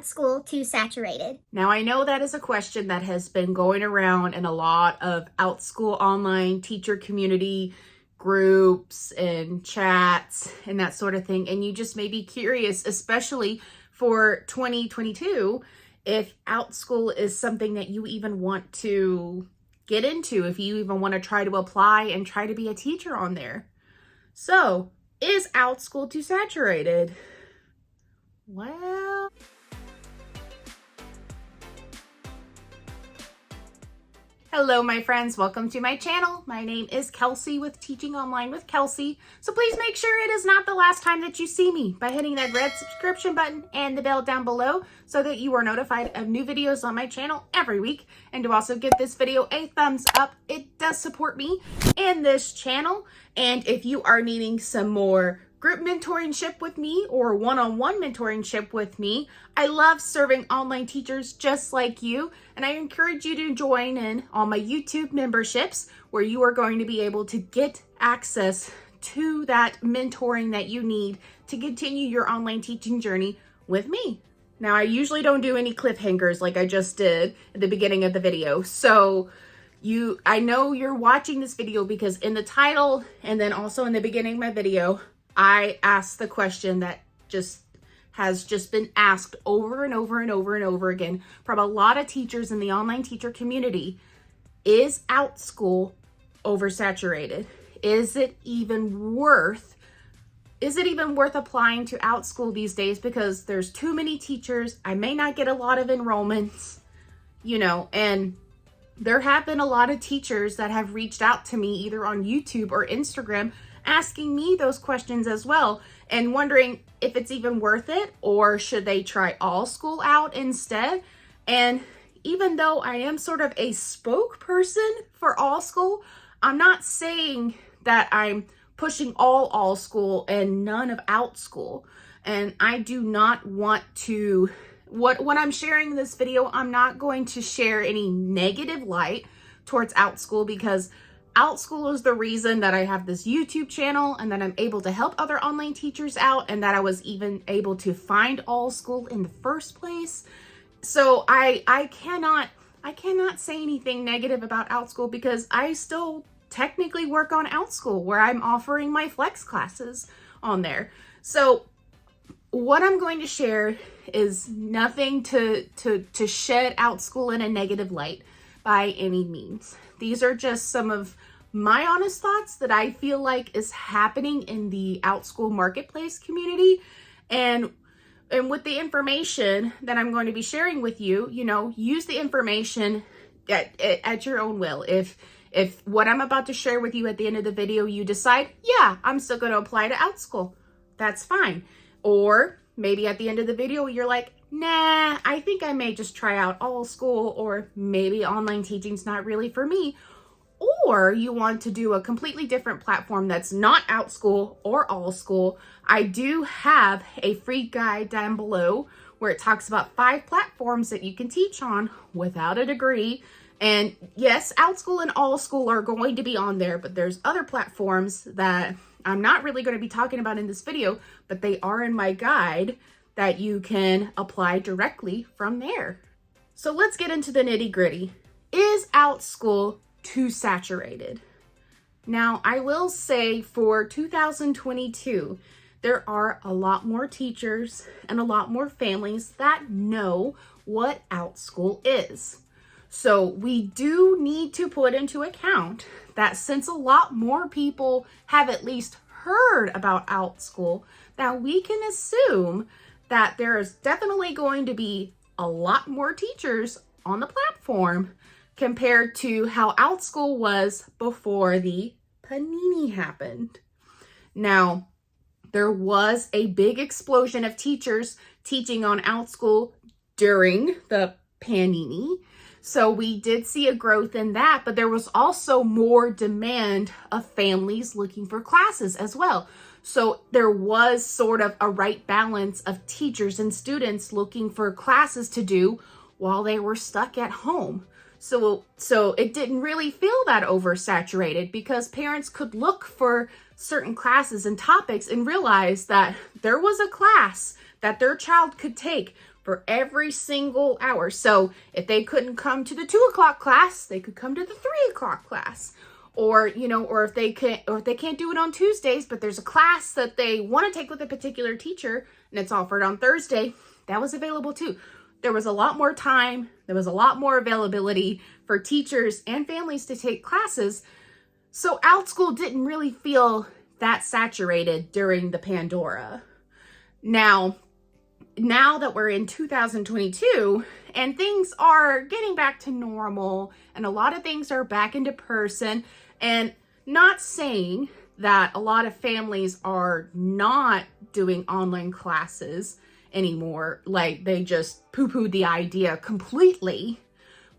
Outschool TOO Saturated? Now, I know that is a question that has been going around in a lot of Outschool online teacher community groups and chats and that sort of thing. And you just may be curious, especially for 2022, if Outschool is something that you even want to get into, if you even want to try to apply and try to be a teacher on there. So, is Outschool TOO Saturated? Well, hello, my friends. Welcome to my channel. My name is Kelsey with Teaching Online with Kelsey. So please make sure it is not the last time that you see me by hitting that red subscription button and the bell down below so that you are notified of new videos on my channel every week. And to also give this video a thumbs up. It does support me and this channel. And if you are needing some more group mentorship with me or one-on-one mentorship with me, I love serving online teachers just like you, and I encourage you to join in on my YouTube memberships where you are going to be able to get access to that mentoring that you need to continue your online teaching journey with me. Now, I usually don't do any cliffhangers like I just did at the beginning of the video, so I know you're watching this video because in the title and then also in the beginning of my video, I asked the question that has been asked over and over and over and over again from a lot of teachers in the online teacher community. Is Outschool oversaturated? Is it even worth applying to Outschool these days because there's too many teachers? I may not get a lot of enrollments, and there have been a lot of teachers that have reached out to me either on YouTube or Instagram asking me those questions as well and wondering if it's even worth it or should they try Allschool out instead. And even though I am sort of a spokesperson for Allschool, I'm not saying that I'm pushing all Allschool and none of Outschool. And I do not want to, when I'm sharing this video, I'm not going to share any negative light towards Outschool because Outschool is the reason that I have this YouTube channel and that I'm able to help other online teachers out and that I was even able to find Allschool in the first place. So I cannot say anything negative about Outschool because I still technically work on Outschool where I'm offering my flex classes on there. So what I'm going to share is nothing to shed Outschool in a negative light by any means. These are just some of my honest thoughts that I feel like is happening in the Outschool marketplace community. And with the information that I'm going to be sharing with you, use the information at your own will. If what I'm about to share with you at the end of the video, you decide, yeah, I'm still going to apply to Outschool, that's fine. Or maybe at the end of the video, you're like, nah, I think I may just try out Allschool, or maybe online teaching's not really for me. Or you want to do a completely different platform that's not Outschool or Allschool. I do have a free guide down below where it talks about 5 platforms that you can teach on without a degree. And yes, Outschool and Allschool are going to be on there, but there's other platforms that I'm not really going to be talking about in this video, but they are in my guide that you can apply directly from there. So let's get into the nitty gritty. Is Outschool TOO saturated? Now, I will say for 2022, there are a lot more teachers and a lot more families that know what Outschool is. So we do need to put into account that since a lot more people have at least heard about Outschool, that we can assume that there is definitely going to be a lot more teachers on the platform compared to how Outschool was before the panini happened. Now, there was a big explosion of teachers teaching on Outschool during the panini. So we did see a growth in that, but there was also more demand of families looking for classes as well. So there was sort of a right balance of teachers and students looking for classes to do while they were stuck at home. So it didn't really feel that oversaturated because parents could look for certain classes and topics and realize that there was a class that their child could take for every single hour. So if they couldn't come to the 2 o'clock class, they could come to the 3 o'clock class. Or, or if they can't do it on Tuesdays, but there's a class that they want to take with a particular teacher and it's offered on Thursday, that was available too. There was a lot more time. There was a lot more availability for teachers and families to take classes. So Outschool didn't really feel that saturated during the Pandora. Now that we're in 2022 and things are getting back to normal and a lot of things are back into person, and not saying that a lot of families are not doing online classes anymore, like they just poo-pooed the idea completely.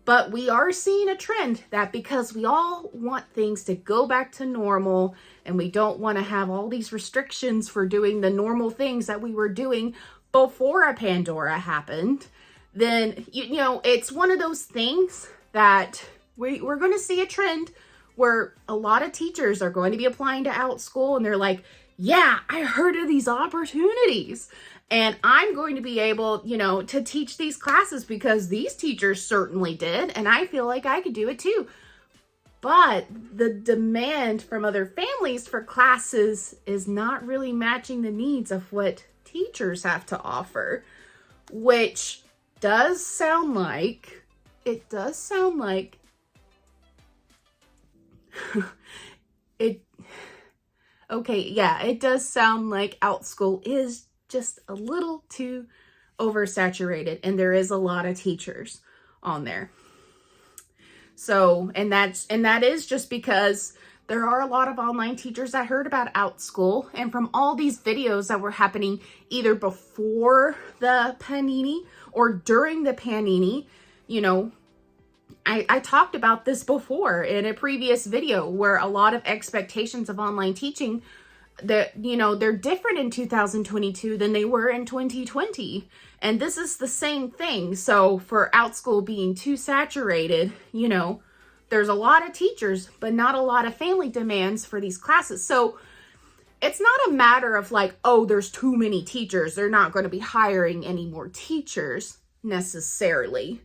But we are seeing a trend that because we all want things to go back to normal and we don't want to have all these restrictions for doing the normal things that we were doing before a Pandora happened, then, it's one of those things that we're going to see a trend where a lot of teachers are going to be applying to Outschool and they're like, yeah, I heard of these opportunities. And I'm going to be able, to teach these classes because these teachers certainly did. And I feel like I could do it too. But the demand from other families for classes is not really matching the needs of what teachers have to offer, which does sound like, it does sound like Outschool is just a little too oversaturated and there is a lot of teachers on there. So, and that is just because there are a lot of online teachers that heard about Outschool, and from all these videos that were happening either before the panini or during the panini, I talked about this before in a previous video where a lot of expectations of online teaching that, they're different in 2022 than they were in 2020. And this is the same thing. So for Outschool being too saturated, there's a lot of teachers, but not a lot of family demands for these classes. So it's not a matter of like, oh, there's too many teachers, they're not going to be hiring any more teachers necessarily.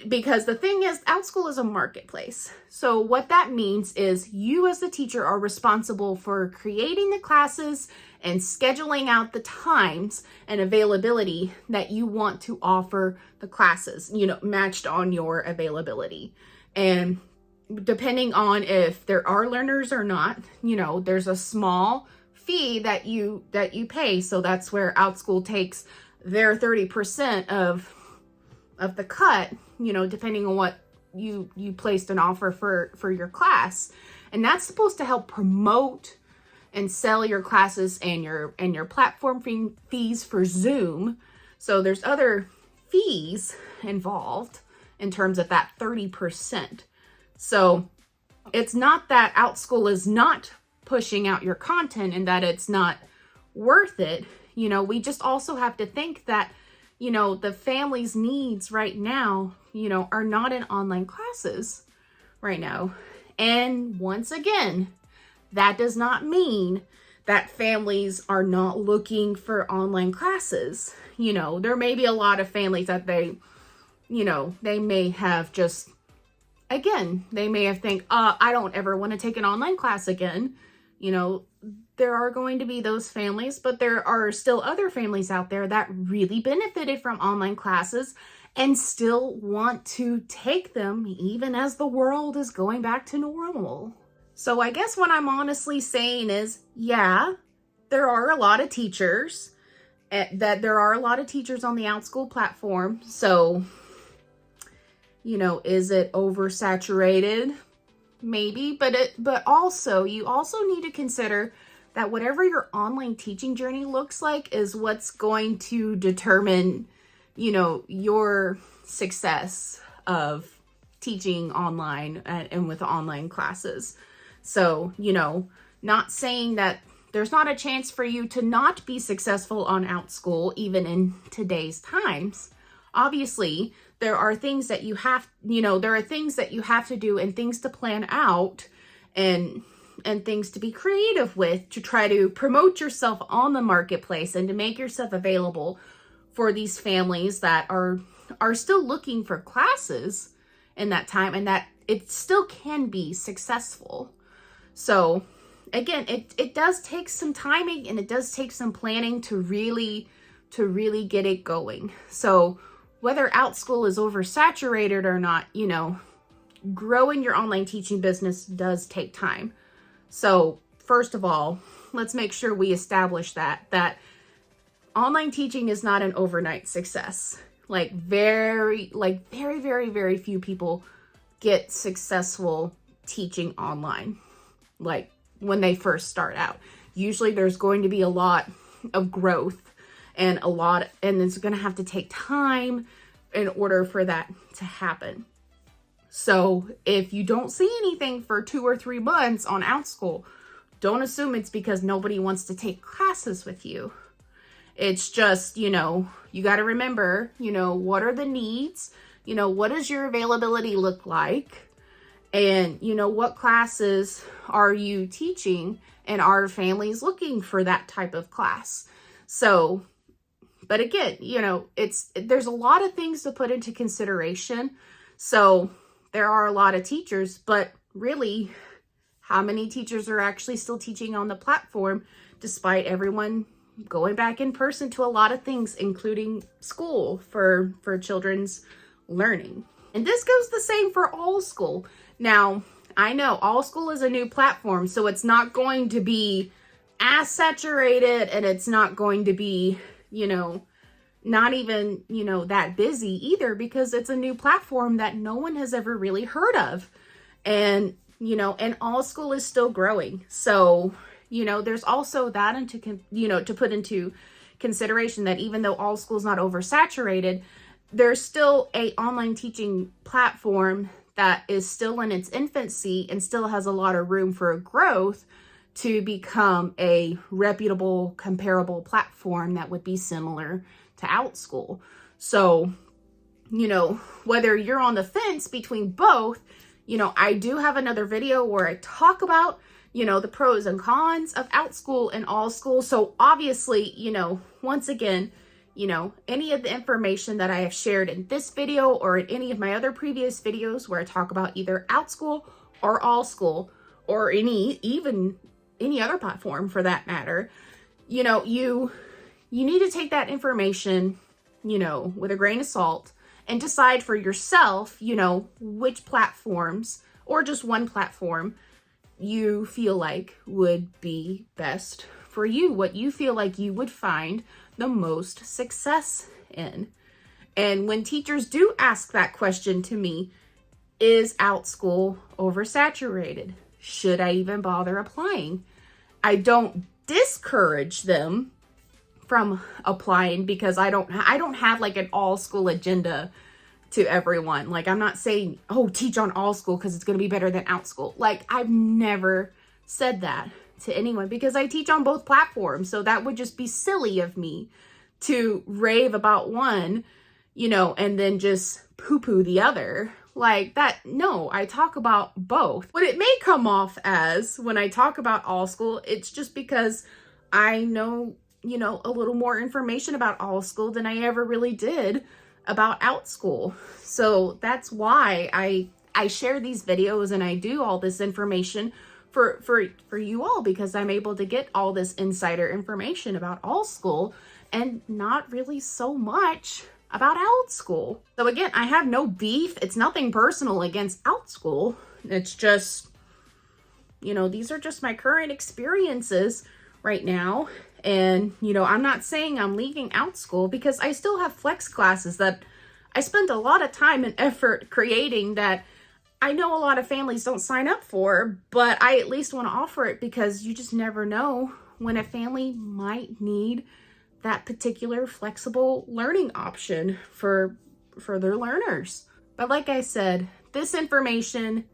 Because the thing is, Outschool is a marketplace. So what that means is you as the teacher are responsible for creating the classes and scheduling out the times and availability that you want to offer the classes, matched on your availability. And depending on if there are learners or not, there's a small fee that you pay. So that's where Outschool takes their 30% of the cut, depending on what you placed an offer for your class. And that's supposed to help promote and sell your classes and your platform fees for Zoom. So there's other fees involved in terms of that 30%. So it's not that Outschool is not pushing out your content and that it's not worth it. We just also have to think that the family's needs right now, are not in online classes right now. And once again, that does not mean that families are not looking for online classes. There may be a lot of families that they may have just, again, they may have think, I don't ever want to take an online class again. There are going to be those families, but there are still other families out there that really benefited from online classes and still want to take them even as the world is going back to normal. So I guess what I'm honestly saying is, yeah, there are a lot of teachers, there are a lot of teachers on the Outschool platform. So, is it oversaturated? Maybe, but also you also need to consider that whatever your online teaching journey looks like is what's going to determine, your success of teaching online and with online classes. So, not saying that there's not a chance for you to not be successful on Outschool even in today's times. Obviously, there are things that you have, there are things that you have to do and things to plan out and things to be creative with to try to promote yourself on the marketplace and to make yourself available for these families that are still looking for classes in that time, and that it still can be successful. So again, it does take some timing, and it does take some planning to really get it going. So whether Outschool is oversaturated or not, you know, growing your online teaching business does take time. So first of all, let's make sure we establish that online teaching is not an overnight success. Like very few people get successful teaching online, like when they first start out. Usually there's going to be a lot of growth and it's going to have to take time in order for that to happen. So if you don't see anything for 2 or 3 months on Outschool, don't assume it's because nobody wants to take classes with you. It's just, you know, you got to remember, you know, what are the needs? You know, what does your availability look like? And, you know, what classes are you teaching? And are families looking for that type of class? So, but again, you know, there's a lot of things to put into consideration. So there are a lot of teachers, but really, how many teachers are actually still teaching on the platform despite everyone going back in person to a lot of things, including school for children's learning? And this goes the same for ALLSCHOOL. Now, I know ALLSCHOOL is a new platform, so it's not going to be as saturated, and it's not going to be, you know, not even, you know, that busy either, because it's a new platform that no one has ever really heard of. And, you know, and ALLSCHOOL is still growing. So, you know, there's also that to put into consideration, that even though ALLSCHOOL is not oversaturated, there's still a online teaching platform that is still in its infancy and still has a lot of room for growth to become a reputable, comparable platform that would be similar to Outschool. So, you know, whether you're on the fence between both, you know, I do have another video where I talk about, you know, the pros and cons of Outschool and ALLSCHOOL. So obviously, you know, once again, you know, any of the information that I have shared in this video or in any of my other previous videos where I talk about either Outschool or ALLSCHOOL or even any other platform for that matter, you know, you need to take that information, you know, with a grain of salt and decide for yourself, you know, which platforms or just one platform you feel like would be best for you, what you feel like you would find the most success in. And when teachers do ask that question to me, is Outschool oversaturated? Should I even bother applying? I don't discourage them from applying, because I don't have like an ALLSCHOOL agenda to everyone. Like, I'm not saying, oh, teach on ALLSCHOOL because it's going to be better than Outschool. Like, I've never said that to anyone, because I teach on both platforms. So that would just be silly of me to rave about one, you know, and then just poo-poo the other. Like that, no, I talk about both. What it may come off as when I talk about ALLSCHOOL, it's just because I know, you know, a little more information about ALLSCHOOL than I ever really did about Outschool. So that's why I share these videos and I do all this information for you all, because I'm able to get all this insider information about ALLSCHOOL and not really so much about Outschool. So again, I have no beef. It's nothing personal against Outschool. It's just, you know, these are just my current experiences right now. And, you know, I'm not saying I'm leaving Outschool, because I still have flex classes that I spent a lot of time and effort creating that I know a lot of families don't sign up for, but I at least want to offer it, because you just never know when a family might need that particular flexible learning option for their learners. But like I said, this information,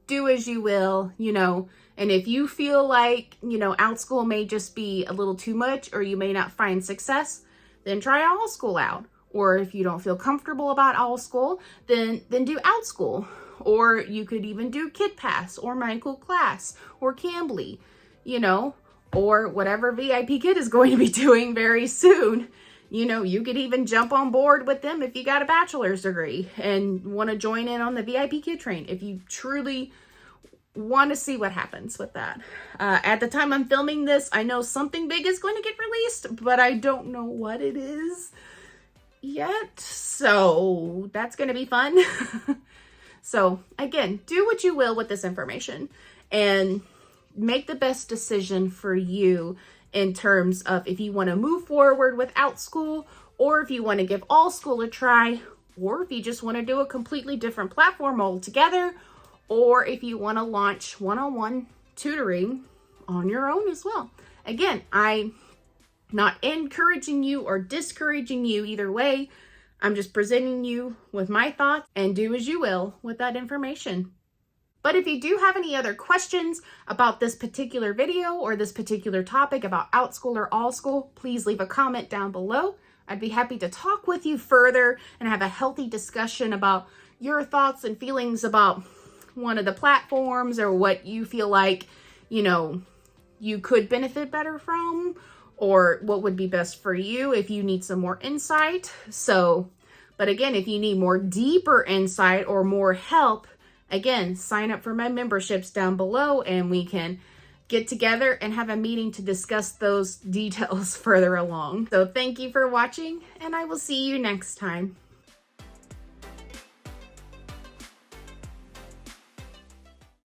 do as you will, you know, and if you feel like, you know, Outschool may just be a little too much, or you may not find success, then try ALLSCHOOL out. Or if you don't feel comfortable about ALLSCHOOL, then do Outschool. Or you could even do KidPass or My Cool Class or Cambly, you know, or whatever VIP Kid is going to be doing very soon. You know, you could even jump on board with them if you got a bachelor's degree and want to join in on the VIP Kid Train if you truly want to see what happens with that. At the time I'm filming this, I know something big is going to get released, but I don't know what it is yet. So that's going to be fun. So again, do what you will with this information and make the best decision for you in terms of if you want to move forward with Outschool, or if you want to give ALLSCHOOL a try, or if you just want to do a completely different platform altogether, or if you want to launch one-on-one tutoring on your own as well. Again, I'm not encouraging you or discouraging you either way. I'm just presenting you with my thoughts, and do as you will with that information. But if you do have any other questions about this particular video or this particular topic about Outschool or ALLSCHOol, please leave a comment down below. I'd be happy to talk with you further and have a healthy discussion about your thoughts and feelings about one of the platforms, or what you feel like, you know, you could benefit better from, or what would be best for you if you need some more insight. So, but again, if you need more deeper insight or more help, again, sign up for my memberships down below and we can get together and have a meeting to discuss those details further along. So thank you for watching, and I will see you next time.